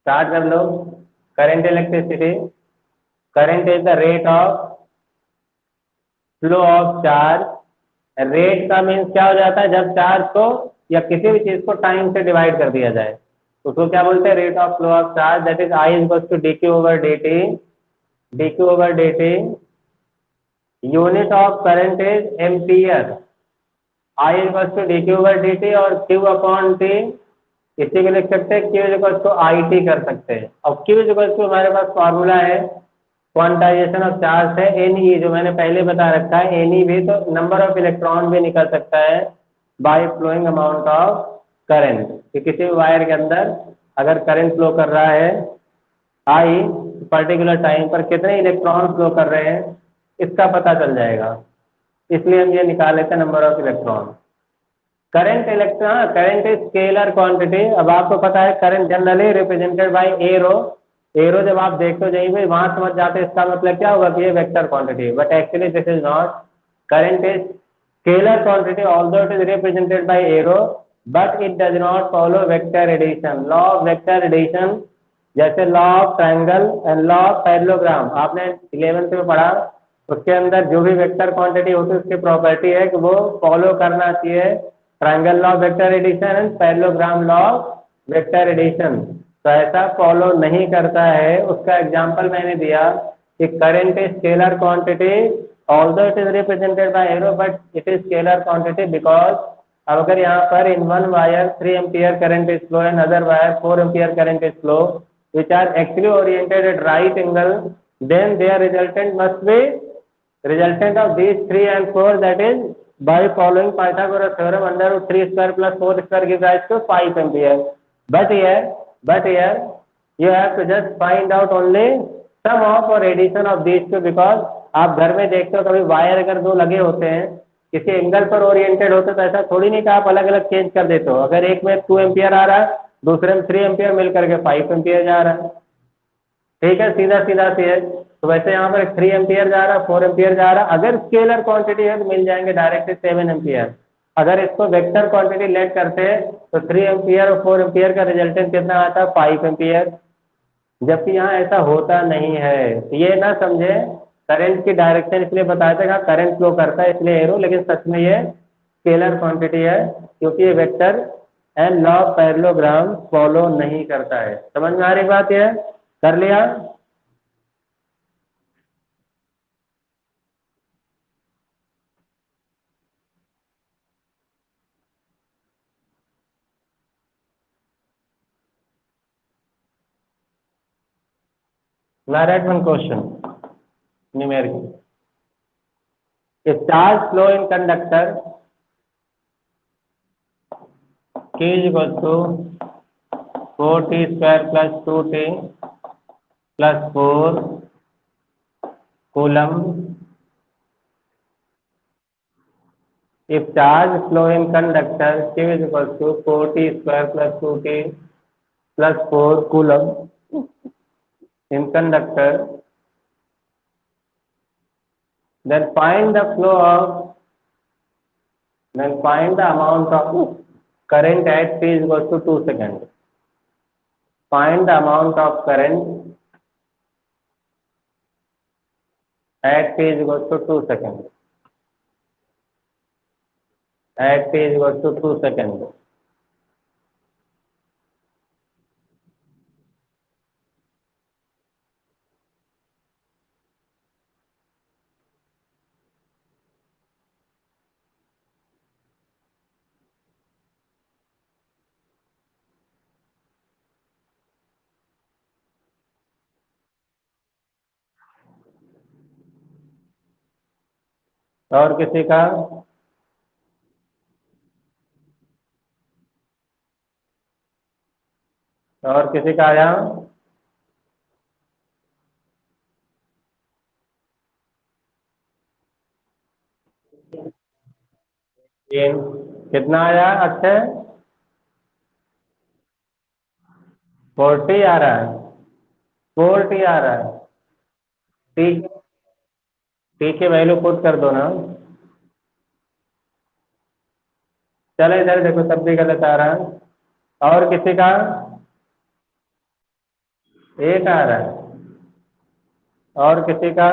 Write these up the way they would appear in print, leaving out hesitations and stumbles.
Start कर लो। Current electricity, current is the rate of flow of charge. Rate का means क्या हो जाता है, जब चार्ज को या किसी भी चीज को टाइम से डिवाइड कर दिया जाए तो उसको क्या बोलते हैं, rate of flow of charge. That is I equals to d q over d t. D q over d t. Unit of current is ampere. I equals to d q over d t और q upon t, इसी को लिख सकते हैं q equals to I t कर सकते हैं। और क्यू इक्वल्स टू हमारे पास फॉर्मूला है क्वांटाइजेशन ऑफ चार्ज है एन ई, जो मैंने पहले बता रखा है। एन ई भी तो नंबर ऑफ इलेक्ट्रॉन भी निकल सकता है by flowing amount of current, कि किसी भी वायर के अंदर अगर करंट फ्लो कर रहा है आई, पर्टिकुलर टाइम पर कितने इलेक्ट्रॉन फ्लो कर रहे हैं इसका पता चल जाएगा। इसलिए हम ये निकाल लेते हैं number of electron. Current electron, current is scalar quantity. अब आपको पता है current generally represented by arrow. Arrow जब आप देखते हो कहीं पे वहां समझ जाते हैं इसका मतलब क्या होगा कि ये vector quantity, but actually this is not. Current is scalar quantity although it is represented by arrow, but it does not follow vector addition. Law of vector addition, जैसे law of triangle and law of parallelogram आपने 11th में पढ़ा, उसके अंदर जो भी vector quantity होती है उसकी प्रॉपर्टी है कि वो फॉलो करना चाहिए triangle law of vector addition and parallelogram law of vector addition. तो ऐसा फॉलो नहीं करता है। उसका एग्जांपल मैंने दिया कि current is scalar quantity although it is represented by arrow, but it is scalar quantity because अब अगर यहाँ पर in one wire 3 ampere current is flow and other wire 4 ampere current is flow which are actually oriented at right angle, then their resultant must be resultant of these 3 and 4, that is by following Pythagoras theorem under root 3 square plus 4 square gives rise to 5 ampere. But here you have to just find out only sum of or addition of these two, because आप घर में देखते हो कभी wire अगर दो लगे होते हैं किसी एंगल पर ओरिएंटेड होते तो ऐसा थोड़ी नहीं कि आप अलग अलग चेंज कर देते हो। अगर एक में 2 एम्पियर आ रहा है दूसरे में 3 एम्पियर मिल करके 5 एम्पियर जा रहा है, ठीक है, सीधा सीधा सी है। तो वैसे यहाँ पर 3 एम्पियर जा रहा है 4 एम्पियर जा रहा है, अगर स्केलर क्वांटिटी है तो मिल जाएंगे डायरेक्ट 7 एम्पियर। अगर इसको वेक्टर क्वांटिटी लेट करते हैं तो 3 एम्पियर और 4 एम्पियर का रिजल्टेंट कितना आता है, 5 एम्पियर। जबकि यहाँ ऐसा होता नहीं है। ये ना समझे करंट की डायरेक्शन इसलिए बताया था कि करंट फ्लो करता है इसलिए एरो, लेकिन सच में ये स्केलर क्वांटिटी है क्योंकि ये vector and law of parallelogram follow नहीं करता है। समझ में आ रही बात? ये कर लिया? Now write one question, numerical. A charge flow in conductor Q is equal to 4t square plus 2t plus 4 coulomb. If charge flow in conductor Q is equal to 4t square plus 2t plus 4 coulomb in conductor, then find the flow of, then find the amount of current at t is equal to 2 seconds. Find the amount of current at t is equal to 2 seconds. At t is equal to 2 seconds. और किसी का? और किसी का आया? तीन। कितना आया? अच्छा 40 आ रहा है, 40 आ रहा है। ठीक, ठीक है, वैल्यू पुट कर दो ना। चलो इधर देखो तब भी गलत आ रहा है। और किसी का? एक आ रहा है। और किसी का?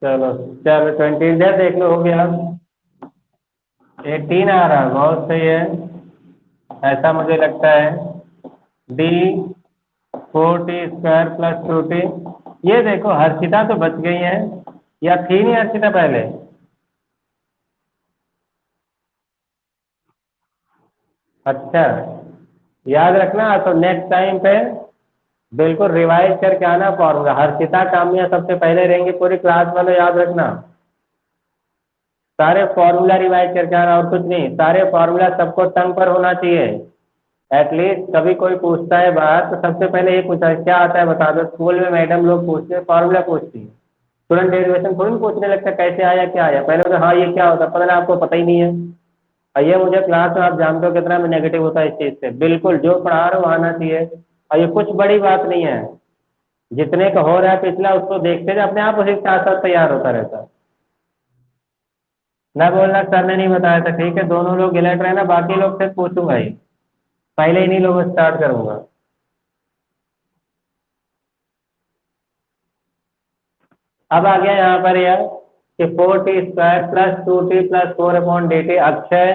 चलो, चलो 20 इधर देख लो, हो गया। 18 आ रहा है, बहुत सही है, ऐसा मुझे लगता है। D 4t² + 2t। ये देखो हर्षिता तो बच गई है, या थी नहीं हर्षिता पहले? अच्छा, याद रखना तो नेक्स्ट टाइम पे बिल्कुल रिवाइज करके आना फॉर्मूला। हर्षिता काम्या सबसे पहले रहेंगे, पूरी क्लास वाले याद रखना। सारे फॉर्मूला रिवाइज करके आना, और कुछ नहीं, सारे फॉर्मूला सबको टंग पर होना चाहिए। एटलीस्ट कभी कोई पूछता है बात तो सबसे पहले ये पूछा क्या आता है बता दो। स्कूल में मैडम लोग पूछते हैं, फॉर्मूला पूछती है, स्टूडेंट डेरिवेशन थोड़ी ना पूछने लगता कैसे आया क्या आया, पहले तो हाँ ये क्या होता है, पता नहीं आपको पता ही नहीं है। और ये मुझे क्लास में आप जानते हो कितना मैं नेगेटिव होता है इस चीज़ से। बिल्कुल जो पढ़ा रहे हो आना चाहिए। और ये कुछ बड़ी बात नहीं है, जितने का हो रहा है पिछला उसको देखते थे अपने आप उसी के साथ साथ तैयार होता रहता। ना बोलना सर ने नहीं बताया था, ठीक है, दोनों लोग गिलट रहे ना, बाकी लोग से पूछूंगा ही, पहले इन्हीं लोगों से स्टार्ट करूंगा। अब आ गया यहाँ पर यार कि 4t² + 2t + 4/dt। Akshay,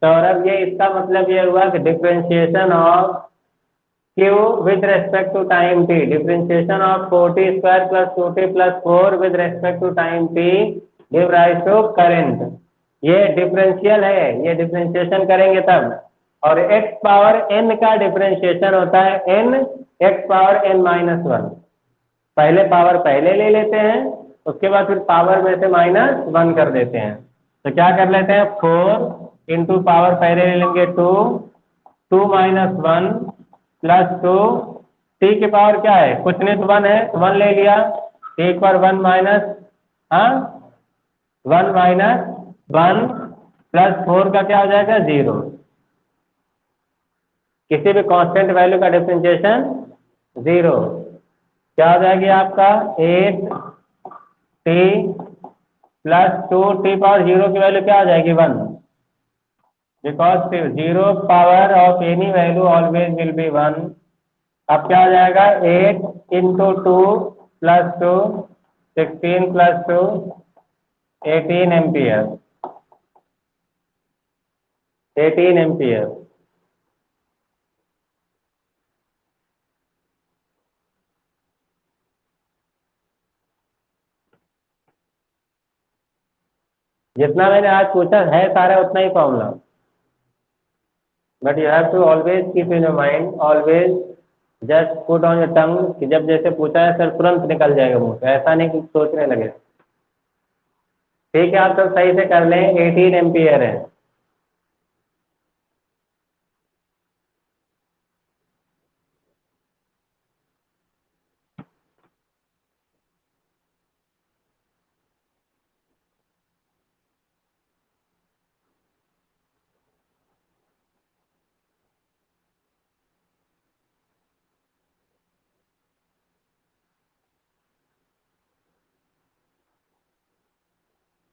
Saurabh, ये इसका मतलब ये हुआ कि differentiation of q with respect to time t, differentiation of 4t² + 2t + 4 with respect to time t give rise to current. ये डिफरेंशियल है, ये डिफ्रेंशिएशन करेंगे तब। और x पावर n का डिफ्रेंशिएशन होता है n x पावर n-1। पहले पावर पहले ले लेते हैं, उसके बाद फिर पावर में से -1 कर देते हैं। तो क्या कर लेते हैं, 4 पावर पहले ले लेंगे 2, 2 - 1 + 2, t की पावर क्या है, कुछ नहीं तो 1 है, 1 ले लिया, t पर 1 माइनस, हाँ 1 - 1 + 4 का क्या हो जाएगा, 0। किसी भी कांस्टेंट वैल्यू का डिफरेंशिएशन 0। क्या हो जाएगी आपका 8t + 2t पावर 0 की वैल्यू क्या हो जाएगी, 1। Because 0 power of any value always will be 1। अब क्या हो जाएगा, 8 × 2 + 2, 16 + 2, 18 एम्पियर, 18 एम्पियर। जितना मैंने आज पूछा है सारा उतना ही formula, but you have to always keep in your mind, always just put on your tongue कि जब जैसे पूछा है सर तुरंत निकल जाएगा मुंह से, ऐसा नहीं कि सोचने लगे। ठीक है, आप सब सही से कर लें, 18 एम्पियर है।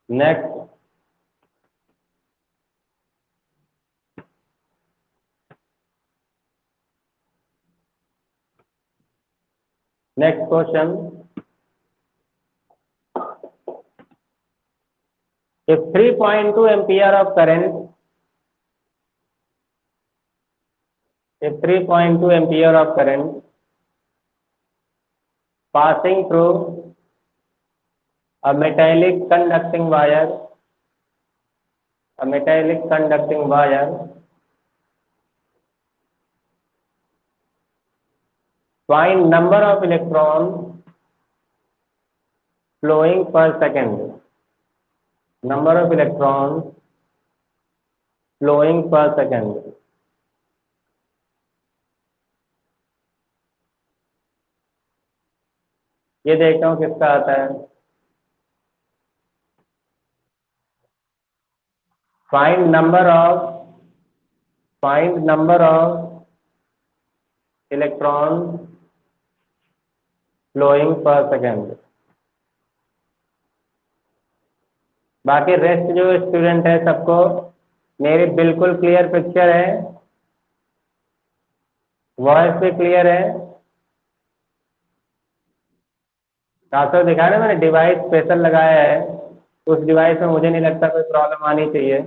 Next, next question. If 3.2 ampere of current, if 3.2 ampere of current passing through a metallic conducting wire, a metallic conducting wire, find number of electrons flowing per second, number of electrons flowing per second। ये देखता हूँ किसका आता है। Find number of, find number of electrons flowing per second। बाकी rest जो student है सबको मेरी बिल्कुल क्लियर पिक्चर है। वॉइस पे क्लियर है? साफ साफ दिखा रहे मैंने डिवाइस स्पेशल लगाया है, उस डिवाइस में मुझे नहीं लगता कोई प्रॉब्लम आनी चाहिए।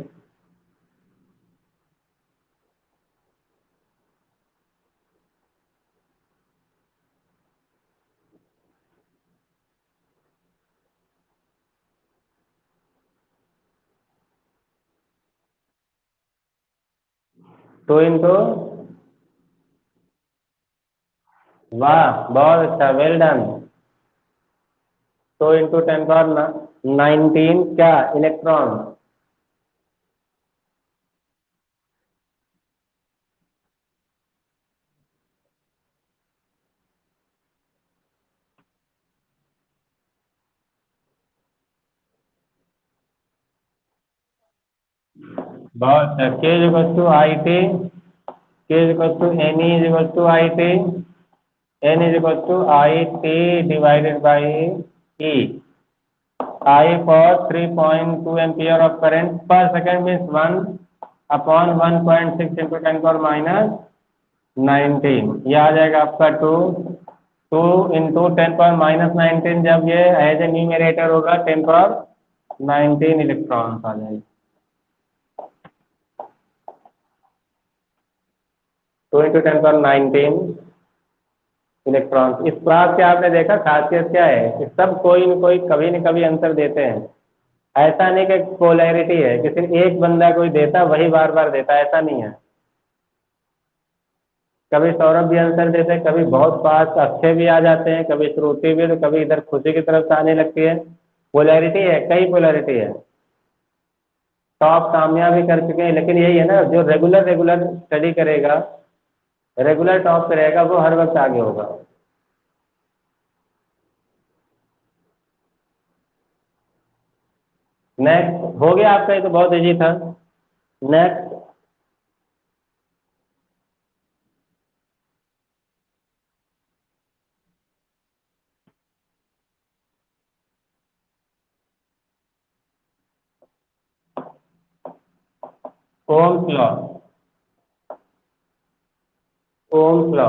टू इंटू, वाह बहुत अच्छा, वेल डन। 2 × 10⁻19 क्या इलेक्ट्रॉन? बहुत अच्छा, K is equal to I T, K is equal to N is equal to I T, N is equal to I T divided by E. I for 3.2 ampere of current per second means 1/1.6 into 10⁻19। यह आ जाएगा आपका 2 × 10⁻19, जब ये as a numerator होगा 10⁻19 electron आ जाएगा। 2 × 10⁻19 electron. इस class से आपने देखा खासियत क्या है कि सब कोई न कोई कभी न कभी आंसर देते हैं। ऐसा नहीं कि पोलैरिटी है कि सिर्फ एक बंदा कोई देता वही बार बार देता, ऐसा नहीं है। कभी सौरभ भी आंसर देते हैं, कभी बहुत पास अक्षय भी आ जाते हैं, कभी श्रुति भी, तो कभी इधर खुशी की तरफ से आने लगती है। पोलैरिटी है, कई पोलैरिटी है। टॉप कामयाब भी कर चुके हैं, लेकिन यही है ना, जो रेगुलर रेगुलर स्टडी करेगा, रेगुलर टॉप पे रहेगा, वो हर वक्त आगे होगा। नेक्स्ट हो गया आपका, ये तो बहुत इजी था। Next, Ohm's law. Ohm's law,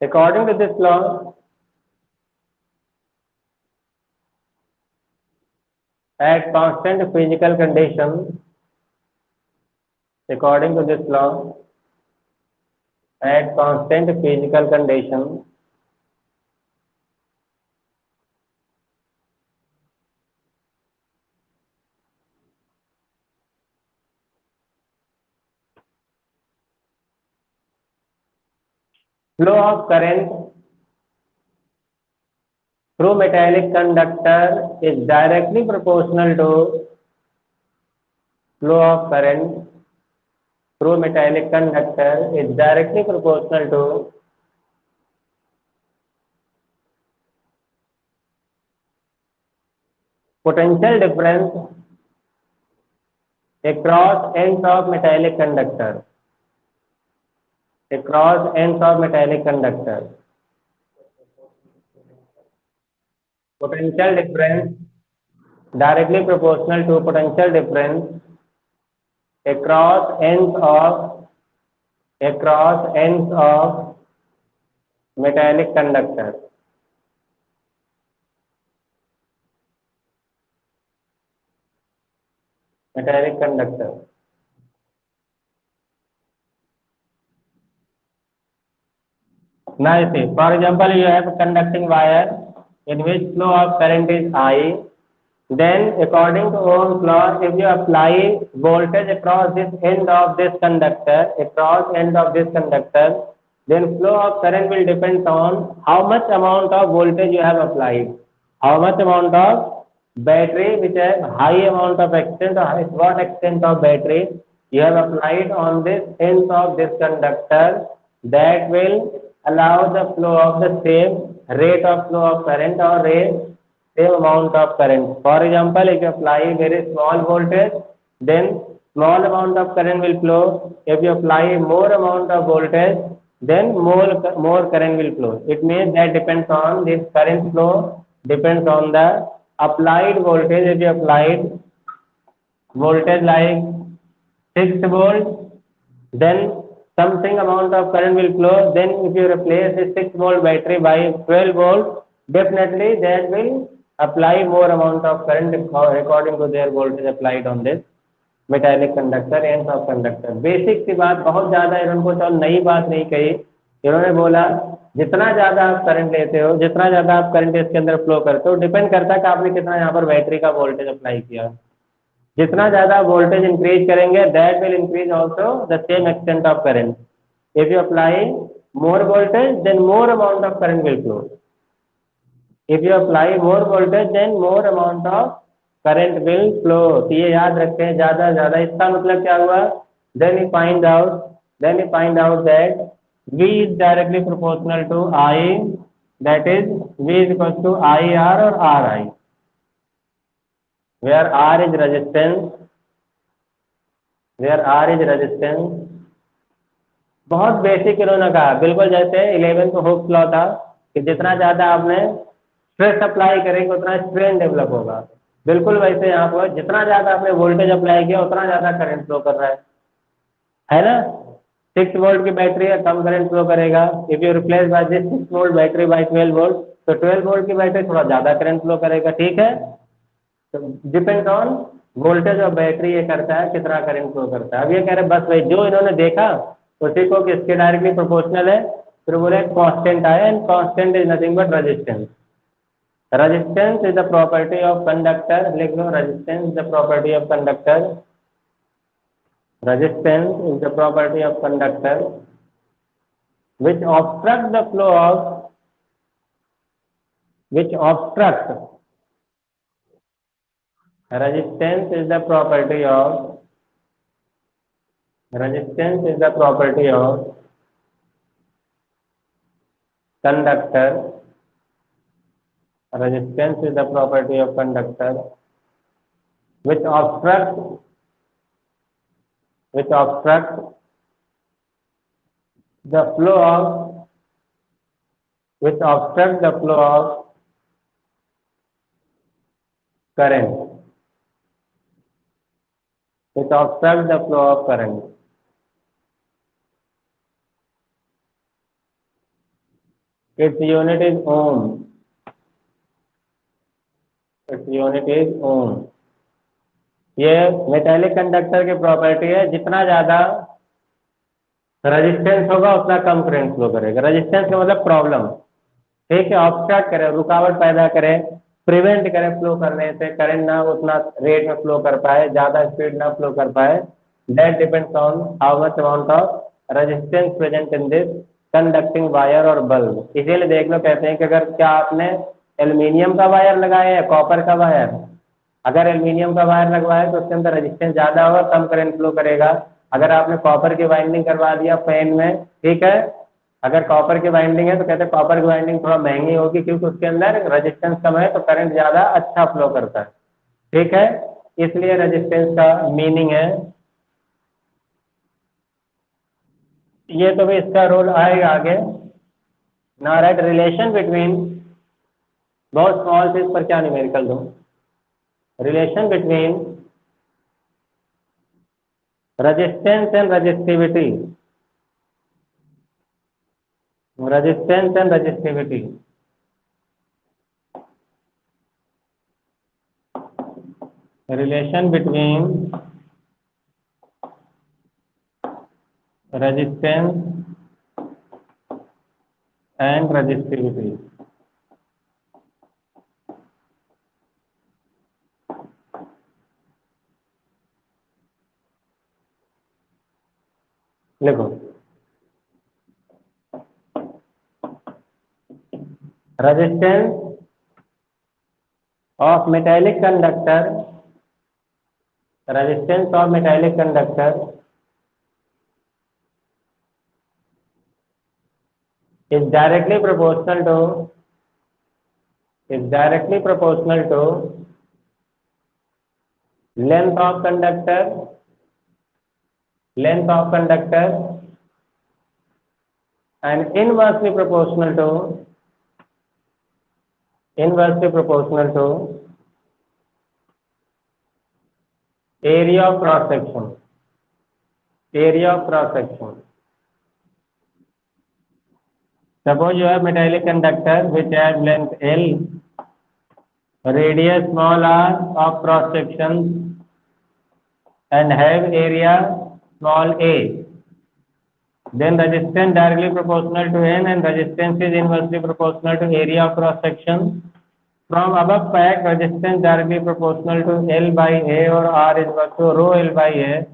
according to this law, at constant physical condition, according to this law, at constant physical condition, flow of current through metallic conductor is directly proportional to flow of current through metallic conductor is directly proportional to potential difference across ends of metallic conductor, across ends of metallic conductor. Potential difference directly proportional to potential difference across ends of metallic conductor. Metallic conductor. Now you see, for example, you have a conducting wire in which flow of current is I. Then, according to Ohm's law, if you apply voltage across this end of this conductor, then flow of current will depend on how much amount of voltage you have applied, how much amount of battery which has high amount of extent, or what extent of battery you have applied on this ends of this conductor, that will allow the flow of the same rate of flow of current or same amount of current. For example, if you apply very small voltage, then small amount of current will flow. If you apply more amount of voltage, then more current will flow. It means that depends on this current flow depends on the applied voltage. If you applied voltage like 6 volt, then something amount of current will flow. Then if you replace the 6 volt battery by 12 volt, definitely that will apply more amount of current according to their voltage applied on this metallic conductor and सब conductor. Basic सी बात, बहुत ज्यादा इन्होंने कुछ और नई बात नहीं कही। इन्होंने बोला जितना ज्यादा आप करंट लेते हो, जितना ज्यादा आप करंट इसके अंदर फ्लो करते हो, डिपेंड करता है कि आपने कितना यहाँ पर बैटरी का वोल्टेज अप्लाई किया। जितना ज्यादा वोल्टेज इंक्रीज करेंगे, that will increase also the same extent of current. If you apply more voltage, then more amount of current will flow. If you apply more voltage, then more amount of current will flow. तो ये याद रखें, ज्यादा ज्यादा। इसका मतलब क्या हुआ? Then you find out that V is directly proportional to I, that is V is equal to IR or RI, where R is resistance, बहुत बेसिक इन्होंने कहा, बिल्कुल जैसे 11th हुक्स लॉ था कि जितना ज्यादा आपने स्ट्रेस अप्लाई करेंगे उतना स्ट्रेन डेवलप होगा। बिल्कुल वैसे यहाँ पर जितना ज्यादा आपने वोल्टेज अप्लाई किया उतना ज्यादा करंट फ्लो कर रहा है ना। 6 वोल्ट की बैटरी है, कम करंट फ्लो करेगा। If you replace by this 6 volt battery by 12 volt, तो 12 वोल्ट की बैटरी थोड़ा ज्यादा करंट फ्लो करेगा। ठीक है, तो डिपेंड ऑन वोल्टेज और बैटरी ये करता है कितना करंट फ्लो करता है। अब ये कह रहे बस भाई जो इन्होंने देखा उसी को किसके डायरेक्टली प्रोपोर्शनल है, फिर बोले कांस्टेंट आया, and constant is nothing but resistance. Resistance is the property of conductor. लिख लो, resistance is the property of conductor. Resistance is the property of conductor which obstructs the flow of resistance is the property of conductor. Resistance is the property of conductor which obstructs the flow of current. Its unit is ohm. ये metallic conductor की property है, जितना ज्यादा resistance होगा उतना कम current flow करेगा। Resistance का मतलब प्रॉब्लम, ठीक है, ऑब्स्ट्रक्ट करे, रुकावट पैदा करे, प्रिवेंट करे फ्लो करने से, करंट ना उतना रेट में फ्लो कर पाए, ज्यादा स्पीड ना फ्लो कर पाए। That depends on how much amount of resistance present in this conducting wire और बल्ब। इसीलिए देख लो, कहते हैं कि अगर क्या आपने एल्यूमिनियम का वायर लगाया है कॉपर का वायर, अगर एल्यूमिनियम का वायर लगवाया तो उसके अंदर रेजिस्टेंस ज्यादा होगा, कम करंट फ्लो करेगा। अगर आपने कॉपर की वाइंडिंग करवा दिया फैन में, ठीक है, अगर कॉपर की वाइंडिंग है तो कहते हैं कॉपर की वाइंडिंग थोड़ा महंगी होगी क्योंकि उसके अंदर रेजिस्टेंस कम है, तो करंट ज्यादा अच्छा फ्लो करता है। ठीक है, इसलिए रेजिस्टेंस का मीनिंग है ये। तो भी इसका रोल आएगा आगे। ना राइट रिलेशन बिटवीन, बहुत स्मॉल से इस पर क्या न्यूमेरिकल दूं, relation between resistance and resistivity. Relation between resistance and resistivity. लिखो, resistance of metallic conductor is directly proportional to length of conductor and inversely proportional to area of cross section. Area of cross section. Suppose you have metallic conductor which has length L, radius small r of cross section, and have area small a. Then resistance directly proportional to N and resistance is inversely proportional to area of cross section. From above fact, resistance directly proportional to L by A or R is equal to rho L by A.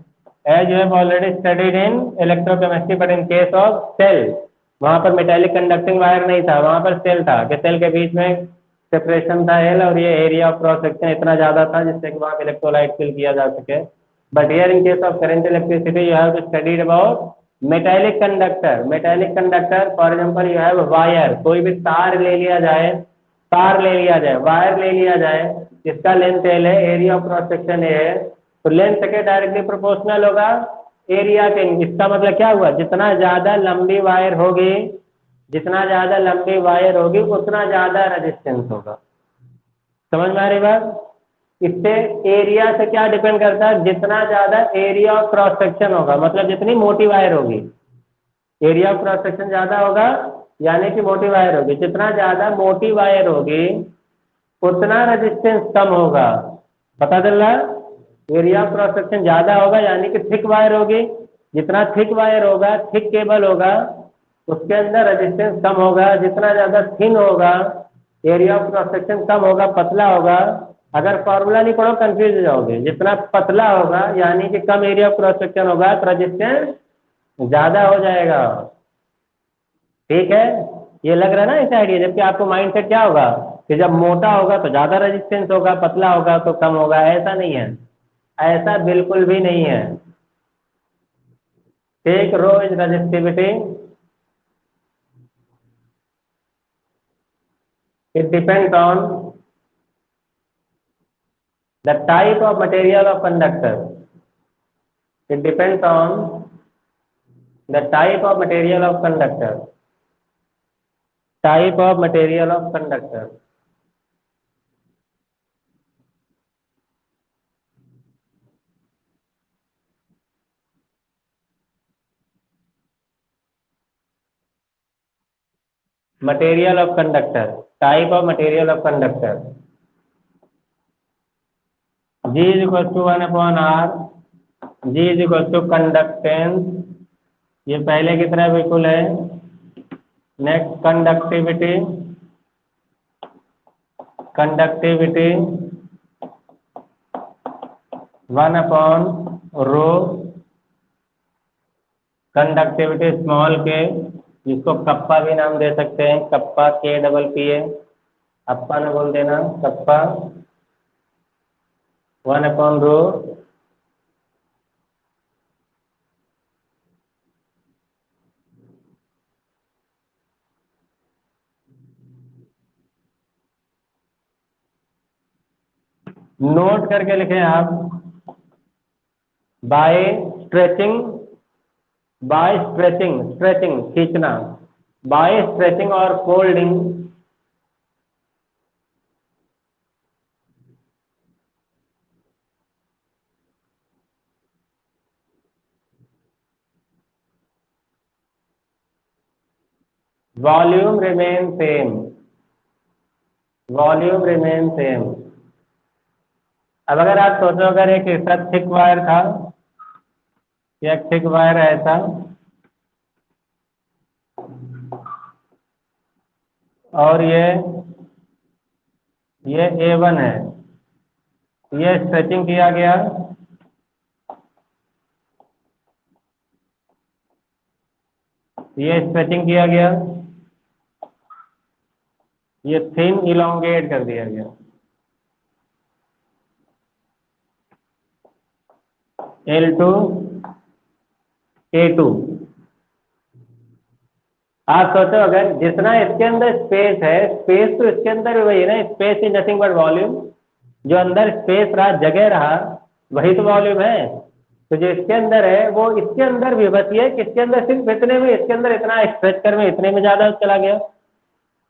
As you have already studied in electrochemistry, but in case of cell, वहां पर metallic conducting wire नहीं था, वहां पर cell था कि cell के बीच में सेपरेशन था एल और ये एरिया ऑफ क्रॉस सेक्शन इतना ज्यादा था जिससे कि वहां इलेक्ट्रोलाइट फिल किया जा सके. But here in case of current electricity you have to studied about metallic conductor. Metallic conductor for example you have wire, कोई भी तार ले लिया जाए, वायर ले लिया जाए, इसका लेंथ एल है, area of cross section A है, तो लेंथ के डायरेक्टली प्रोपोर्शनल होगा एरिया के. इसका मतलब क्या हुआ, जितना ज्यादा लंबी वायर होगी उतना ज्यादा रेजिस्टेंस होगा. समझ में आ रही बात? इससे एरिया से क्या डिपेंड करता है, जितना ज्यादा एरिया ऑफ क्रॉस सेक्शन होगा, मतलब जितनी मोटी वायर होगी, एरिया ऑफ क्रॉस सेक्शन ज्यादा होगा यानी कि मोटी वायर होगी, जितना ज्यादा मोटी वायर होगी उतना रेजिस्टेंस कम होगा. पता चल रहा है? एरिया ऑफ क्रॉस सेक्शन ज्यादा होगा यानी कि थिक वायर होगी, जितना थिक वायर होगा, थिक केबल होगा, उसके अंदर रेजिस्टेंस कम होगा. जितना ज्यादा थिन होगा एरिया ऑफ क्रॉस सेक्शन कम होगा, पतला होगा. अगर फॉर्मूला नहीं पढ़ो कंफ्यूज हो जाओगे. जितना पतला होगा यानी कि कम एरिया ऑफ क्रॉस सेक्शन होगा तो रेजिस्टेंस ज्यादा हो जाएगा. ठीक है, ये लग रहा है ना इस आइडिया. जबकि आपको माइंड सेट क्या होगा कि जब मोटा होगा तो ज्यादा रेजिस्टेंस होगा, पतला होगा तो कम होगा. ऐसा नहीं है, ऐसा बिल्कुल भी नहीं है. Take rho is resistivity. It depends on the type of material of conductor. It depends on the type of material of conductor. Type of material of conductor. Material of conductor. Type of material of conductor. G is equals to 1 upon R. G is equals to conductance. ये पहले की तरह बिल्कुल है. Next conductivity. Conductivity 1 upon रो. Conductivity small के, जिसको kappa भी नाम दे सकते हैं, कप्पा KPPA, अप्पा न बोल देना, कप्पा 1 upon रो. नोट करके लिखें आप. बाय स्ट्रेचिंग खींचना, बाय स्ट्रेचिंग और फोल्डिंग वॉल्यूम रिमेन सेम. अब अगर आप सोचो अगर एक ऐसा थिक वायर था, एक थिक वायर ऐसा, और ये A1 है, ये स्ट्रेचिंग किया गया, ये स्ट्रेचिंग किया गया, ये थिन इलोंगेट कर दिया गया. L2 A2. आप सोचो अगर जितना इसके अंदर स्पेस है, स्पेस तो इसके अंदर वही है ना, space is nothing but volume. जो अंदर स्पेस रहा, जगह रहा, वही तो वॉल्यूम है. तो जो इसके अंदर है वो इसके अंदर भी, बस ये किसके अंदर सिर्फ इतने में, इसके अंदर इतना स्ट्रेच कर में इतने में ज्यादा चला गया।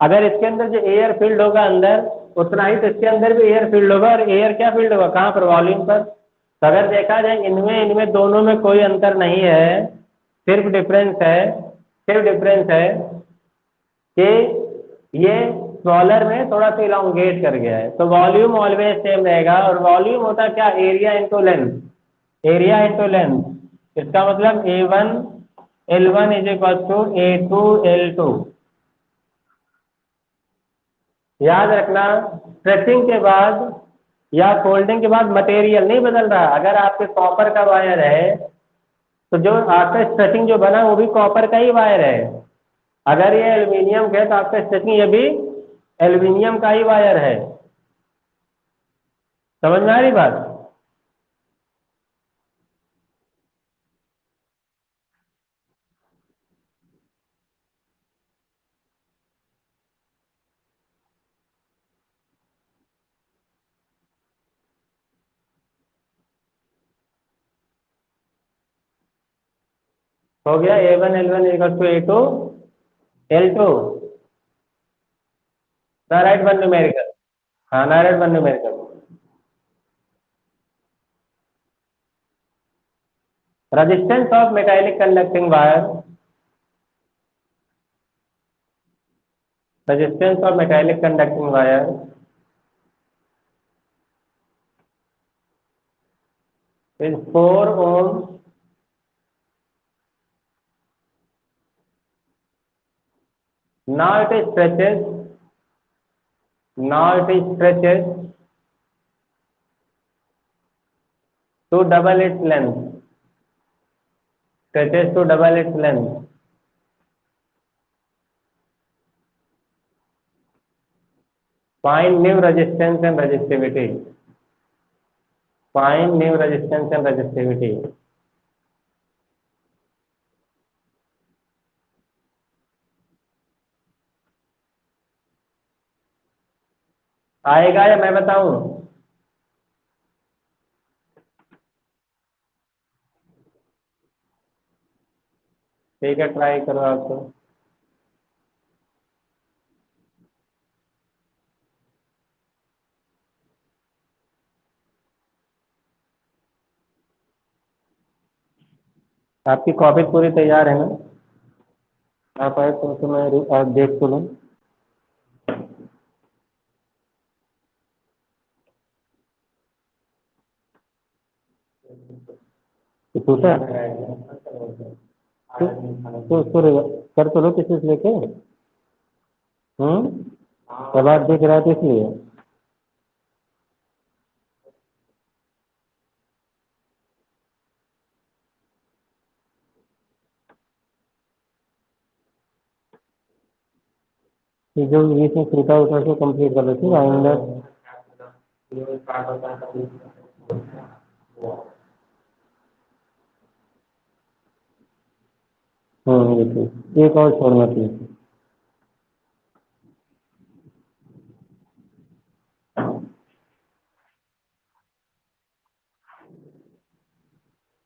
अगर इसके अंदर जो एयर फील्ड होगा अंदर उतना ही, तो इसके अंदर भी एयर फील्ड होगा, और एयर क्या फील्ड होगा, कहाँ पर, वॉल्यूम पर। तो अगर देखा जाए इनमें इनमें दोनों में कोई अंतर नहीं है, सिर्फ डिफरेंस है, सिर्फ डिफरेंस है कि ये स्मॉलर में थोड़ा सा इलांगेट कर गया है। तो वॉल्यूम ऑलवेज सेम रहेगा, और वॉल्यूम होता क्या, area into length, area into length. इसका मतलब A1 L1 is equal to A2 L2। याद रखना, स्ट्रेचिंग के बाद या फोल्डिंग के बाद मटेरियल नहीं बदल रहा। अगर आपके कॉपर का वायर है तो जो आपका स्ट्रेचिंग जो बना वो भी कॉपर का ही वायर है। अगर ये एल्यूमिनियम का है तो आपका स्ट्रेचिंग ये भी एल्यूमिनियम का ही वायर है। समझ में आ रही बात? हो गया, A1 L1 equal to A2 L2। Write one numerical. हाँ, write one numerical. Resistance of metallic conducting wire, resistance of metallic conducting wire is 4 ohm. Now it is stretches. Now it is stretches to double its length. Stretches to double its length. Find new resistance and resistivity. Find new resistance and resistivity. आएगा या मैं बताऊं? ठीक है, try करो आप तो। आपकी कॉपी पूरी तैयार है ना? आप आए तो मैं आप देख तो लूँ। पूछा तो उसको कर तो लो किसी से लेके। सब आप देख रहा था इसलिए। ये जो ये सब टूटा उटा से कंप्लीट कर लेते हैं अंदर। ये ठीक, एक और छोड़ना चाहिए।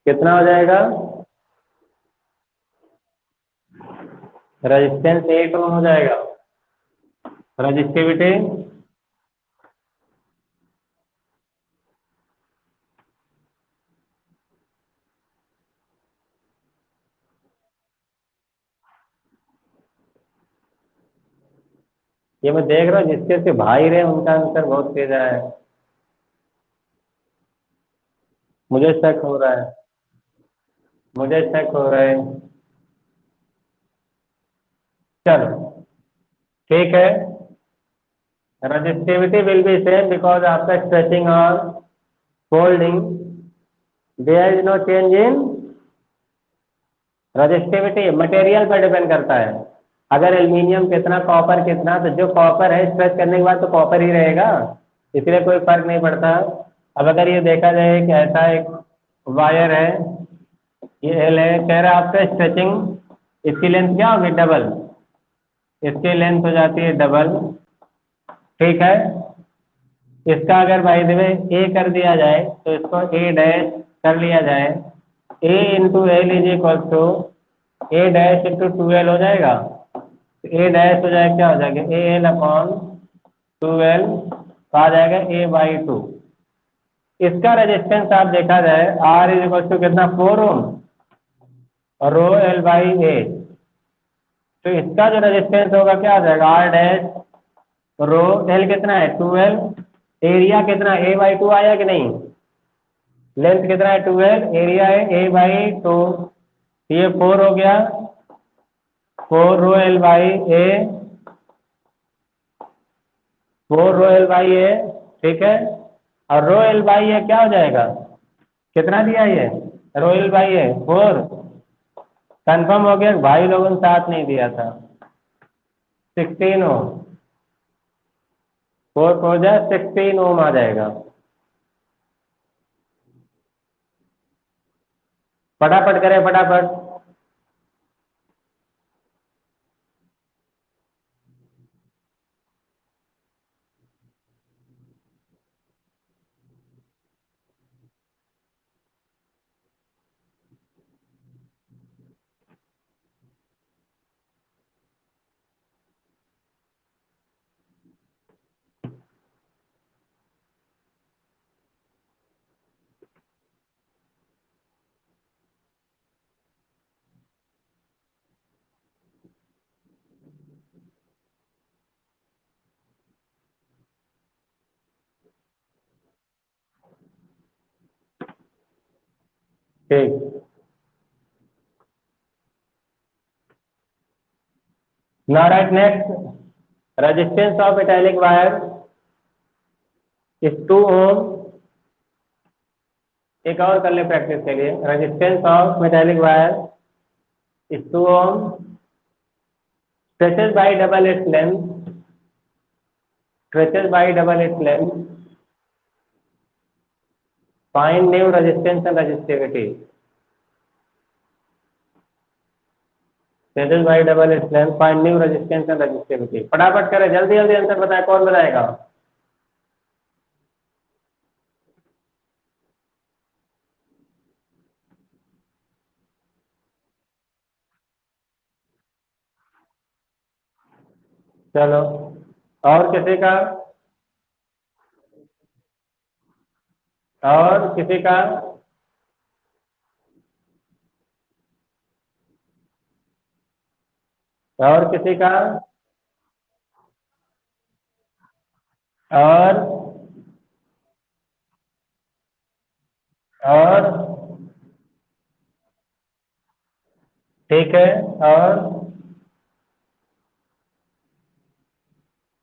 कितना हो जाएगा? रेजिस्टेंस 8 ओम हो जाएगा। रजिस्टिविटी ये मैं देख रहा हूँ जिसके से भाई रहे उनका आंसर बहुत तेज आया है। मुझे शक हो रहा है, मुझे शक हो रहा है। चलो ठीक है, resistivity will be same because आपका स्ट्रेचिंग और folding, there is no change in resistivity. Material पर डिपेंड करता है। अगर एल्यूमिनियम कितना, कॉपर कितना, तो जो कॉपर है स्ट्रेच करने के बाद तो कॉपर ही रहेगा, इसलिए कोई फर्क नहीं पड़ता। अब अगर ये देखा जाए कि ऐसा एक वायर है, ये एल है, कह रहा है आपका स्ट्रेचिंग इसकी लेंथ क्या होगी, डबल। इसकी लेंथ हो जाती है डबल, ठीक है। इसका अगर भाई देवे ए कर दिया जाए तो इसको A डैश कर लिया जाए, A into L is equal to A dash into two L हो जाएगा। ए डैश हो जाएगा, क्या हो जाएगा, A L upon two L आ जाएगा ए बाई टू। इसका रेजिस्टेंस आप देखा जाए आर इज इक्वल टू कितना 4 ओम और रो एल बाई ए। तो इसका जो रेजिस्टेंस होगा क्या आ जाएगा, आर डैश रो एल कितना है 12, एरिया कितना ए बाई टू आया कि नहीं, लेंथ कितना है 12, एरिया है ए बाई टू, ये 4 हो गया, 4 rho L by A, 4 rho L by A, ठीक है। और रो एल बाई ए क्या हो जाएगा, कितना दिया ये रो एल बाई ए 4, कंफर्म हो गया, भाई लोगों ने साथ नहीं दिया था, 16 ओम, 4 हो जाए 16 ओम आ जाएगा। फटाफट करें फटाफट। ठीक, now right next, resistance of metallic wire is 2 ohm। एक और कर ले प्रैक्टिस के लिए, resistance of metallic wire is 2 ohm, stretches by double its length, stretches by double its length, find new resistance and resistivity, stretches by double its length, find new resistance and resistivity। फटाफट करें, जल्दी जल्दी answer बताए, कौन बताएगा। चलो, और किसी का, और किसी का, और किसी का, और और ठीक है। और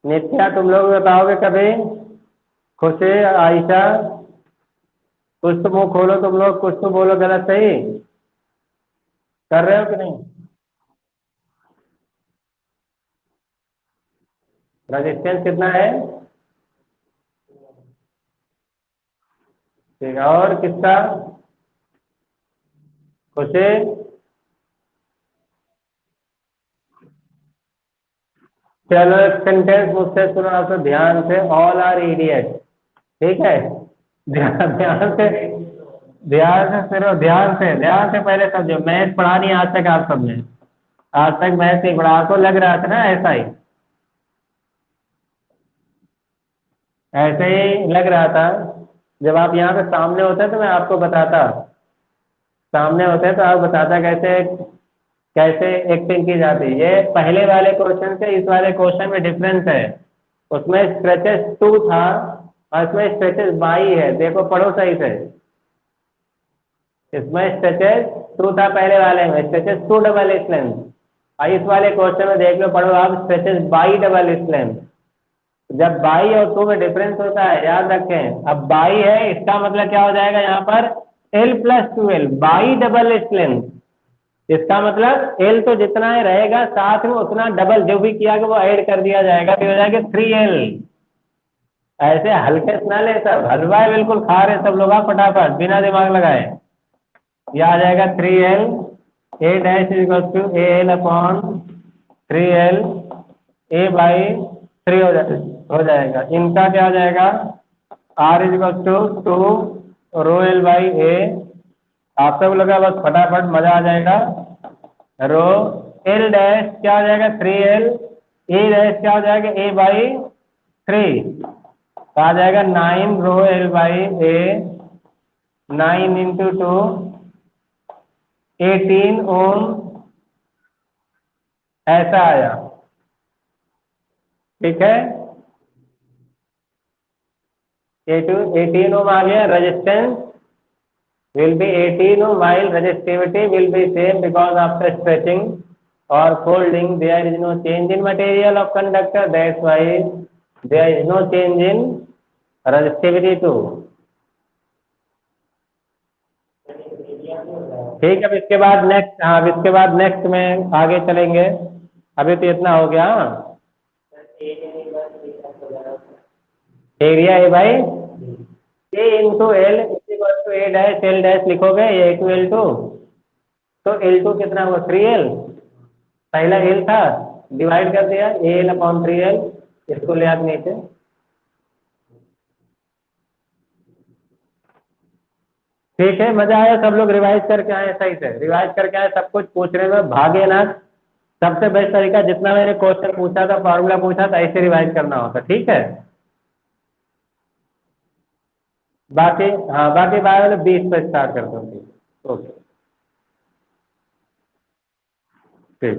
नित्या, तुम लोग बताओगे कभी, खुशी, आयशा, कुछ तो मुंह खोलो, तुम लोग कुछ तो बोलो, गलत सही कर रहे हो कि नहीं। रेजिस्टेंस कितना है, ठीक है। और किसका, खुशी, चलो एक सेंटेंस मुझसे सुनो आप तो ध्यान से, ऑल आर इडियट, ठीक है। ध्यान ध्यान से, ध्यान से सुनो, ध्यान से पहले समझो, मैथ पढ़ा नहीं आज तक आप सबने, आज तक मैथ नहीं पढ़ा, आपको लग रहा था ना ऐसा ही, ऐसे ही लग रहा था। जब आप यहाँ पे सामने होते तो मैं आपको बताता, सामने होते तो आप बताता कैसे कैसे एक्टिंग की जाती है। ये पहले वाले क्वेश्चन से इस वाले क्वेश्चन में डिफरेंस है, उसमें स्ट्रेचेस 2 था और इसमें स्ट्रेचेस बाई है, देखो पढ़ो सही से। इसमें स्ट्रेचेस 2 था पहले वाले में, स्ट्रेचेस 2 डबल इस लेंथ, और इस वाले क्वेश्चन में देख लो, पढ़ो आप, स्ट्रेचेस बाई डबल इस लेंथ। जब बाई और 2 में डिफरेंस होता है, याद रखें, अब बाई है इसका मतलब क्या हो जाएगा यहाँ पर, L plus two L, by double इस लेंथ, इसका मतलब एल तो जितना है रहेगा, साथ में उतना डबल जो भी किया गया वो ऐड कर दिया जाएगा, फिर हो जाएगा 3L। ऐसे हल्के से ना ले, सब हलवा है बिल्कुल खा रहे सब लोग, आप फटाफट बिना दिमाग लगाए, ये आ जाएगा 3L, A dash is equal to A L upon 3L, A by 3 हो जाएगा। इनका क्या हो जाएगा, R is equal to 2 rho L by A आप सब लगा बस फटाफट मजा आ जाएगा। रो एल डैश क्या हो जाएगा 3L, ए डैश क्या हो जाएगा A/3, तो आ जाएगा 9 रो L/A, 9 × 2 18 ओम, ऐसा आया। ठीक है, 18 ओम आ गया। Resistance will be 18 ohm while resistivity will be same because after stretching or folding there is no change in material of conductor, that's why there is no change in resistivity too। ठीक है, अब इसके बाद next, हाँ अब इसके बाद next में आगे चलेंगे। अभी तो इतना हो गया। हाँ, एरिया है भाई A/L = A', L' लिखोगे A2L2, तो L2 कितना हुआ 3L, पहला L था, डिवाइड कर दिया AL/3L, इसको ले आप नीचे। ठीक है, मजा आया, सब लोग रिवाइज करके आए, सही से रिवाइज करके आए, सब कुछ पूछने में भागे ना। सबसे बेस्ट तरीका, जितना मैंने क्वेश्चन पूछा था, फार्मूला पूछा था, ऐसे रिवाइज करना होता। ठीक है, बाकी हाँ, बाकी बाय वाले 20 पे स्टार्ट करता हूँ। ओके, ठीक।